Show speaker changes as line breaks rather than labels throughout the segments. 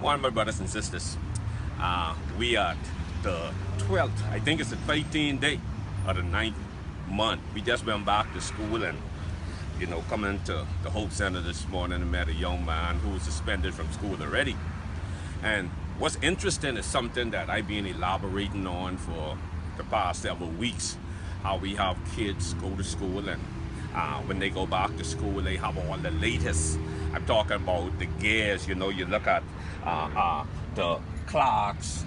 One of my brothers and sisters. We are the 12th, I think it's the 13th day of the 9th month. We just went back to school and, coming to the Hope Center this morning and met a young man who was suspended from school already. And what's interesting is something that I've been elaborating on for the past several weeks. How we have kids go to school and when they go back to school, they have all the latest. I'm talking about the gears, you look at the Clarks,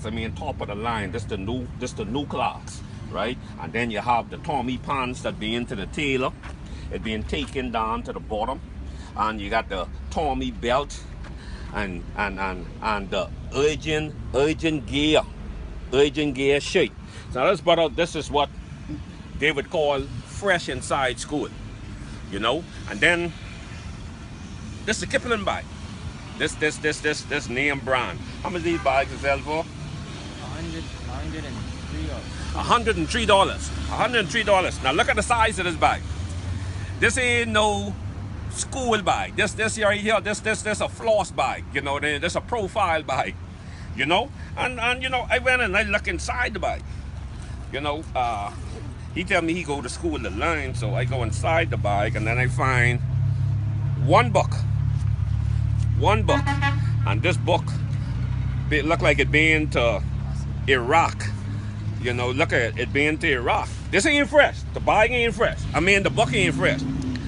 I mean top of the line, this the new Clarks, right? And then you have the Tommy pants that be into the tailor, it being taken down to the bottom, and you got the Tommy belt and the urgent gear shirt. So this is what they would call fresh inside school, and then this is a Kipling bag. This name brand. How much these bags is sell for? $103. $103. Now look at the size of this bag. This ain't no school bag. This right here. This a floss bag. This a profile bag. And I went and I look inside the bag. He tell me he go to school to learn, so I go inside the bag and then I find one book, and this book it look like it been to Iraq. Look at it being to Iraq. This ain't fresh. The bag ain't fresh. I mean the book ain't fresh,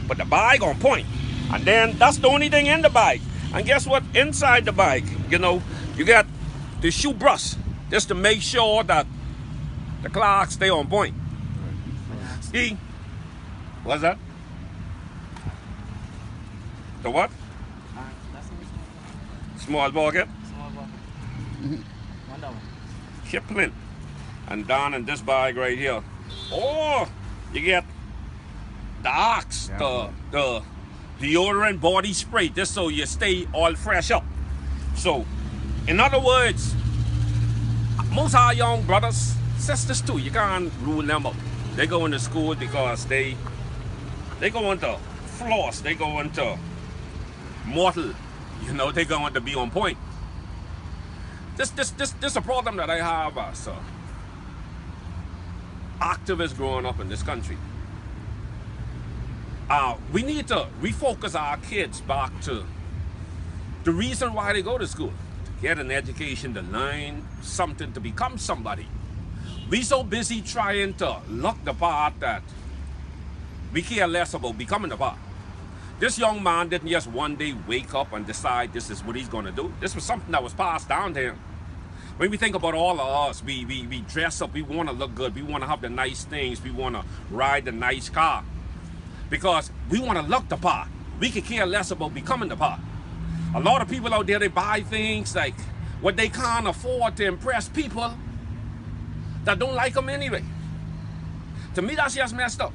but the bag on point. And then that's the only thing in the bag. And guess what? Inside the bag, you got the shoe brush just to make sure that the Clarks stay on point. See? What's that? The what? Small bucket?
Small bucket.
Kipling. And down in this bag right here. Oh, you get the Axe, the deodorant body spray, just so you stay all fresh up. So, in other words, most of our young brothers, sisters too, you can't rule them up. They go into school because they go into floss, they go into mortal, they go into be on point. This a problem that I have as activists growing up in this country. We need to refocus our kids back to the reason why they go to school. To get an education, to learn something, to become somebody. We so busy trying to look the part that we care less about becoming the part. This young man didn't just one day wake up and decide this is what he's going to do. This was something that was passed down to him. When we think about all of us, we dress up, we want to look good, we want to have the nice things, we want to ride the nice car. Because we want to look the part. We could care less about becoming the part. A lot of people out there, they buy things like what they can't afford to impress people that don't like them anyway. To me, that's just messed up.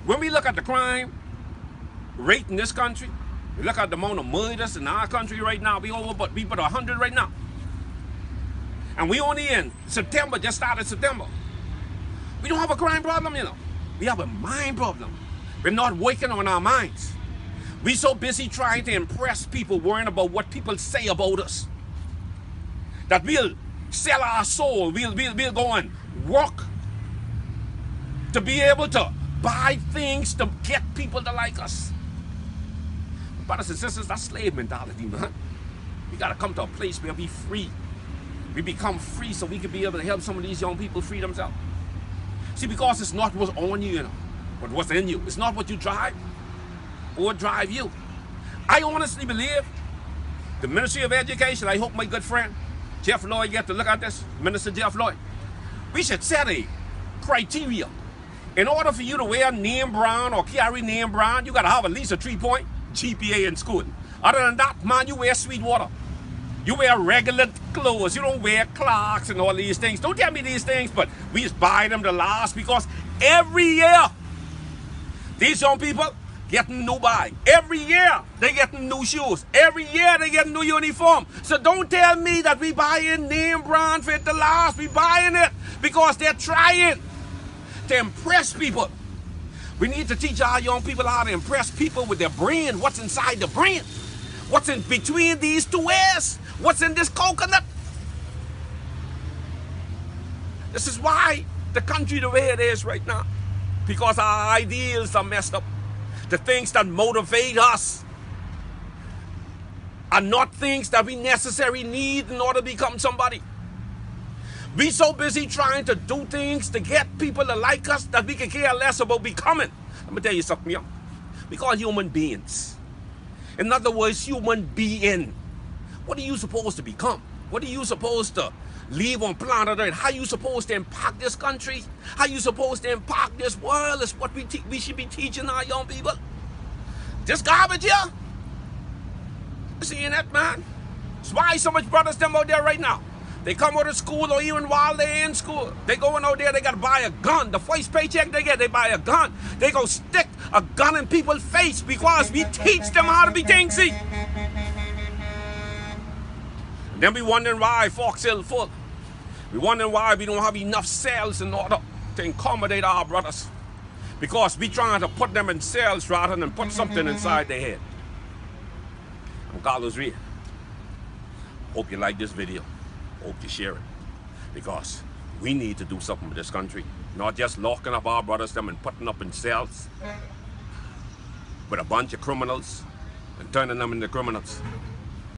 When we look at the crime rate in this country, we look at the amount of murders in our country right now, we but 100 right now. And we only in September, just started September. We don't have a crime problem, We have a mind problem. We're not working on our minds. We're so busy trying to impress people, worrying about what people say about us, that we'll sell our soul, we'll go and work to be able to buy things to get people to like us. Brothers and sisters, that's slave mentality, man. We gotta come to a place where we free. We become free so we can be able to help some of these young people free themselves. See, because it's not what's on you, but what's in you. It's not what you drive or drive you. I honestly believe the Ministry of Education, I hope my good friend Jeff Lloyd get to look at this, Minister Jeff Lloyd. We should set a criteria. In order for you to wear name brand or carry name brand, you gotta have at least a 3-point GPA in school. Other than that, man, you wear Sweetwater. You wear regular clothes. You don't wear Clarks and all these things. Don't tell me these things, but we just buy them to last because every year, these young people getting new bag. Every year, they getting new shoes. Every year, they getting new uniform. So don't tell me that we buying name brand for it to last. We buying it because they're trying to impress people. We need to teach our young people how to impress people with their brain, what's inside the brain. What's in between these two ears? What's in this coconut? This is why the country the way it is right now. Because our ideals are messed up. The things that motivate us are not things that we necessarily need in order to become somebody. We so busy trying to do things to get people to like us that we can care less about becoming. Let me tell you something, young. We call human beings. In other words, human being. What are you supposed to become? What are you supposed to leave on planet Earth? How are you supposed to impact this country? How are you supposed to impact this world? Is what we should be teaching our young people. This garbage here? Seeing that, man? That's why so much brothers them out there right now. They come out of school or even while they're in school. They going out there, they got to buy a gun. The first paycheck they get, they buy a gun. They go stick a gun in people's face because we teach them how to be thingsy. Then we wondering why Fox Hill full. We wondering why we don't have enough cells in order to accommodate our brothers. Because we trying to put them in cells rather than put something inside their head. I'm Carlos Reed. Hope you like this video. Hope you share it. Because we need to do something with this country. Not just locking up our brothers them and putting up in cells with a bunch of criminals and turning them into criminals.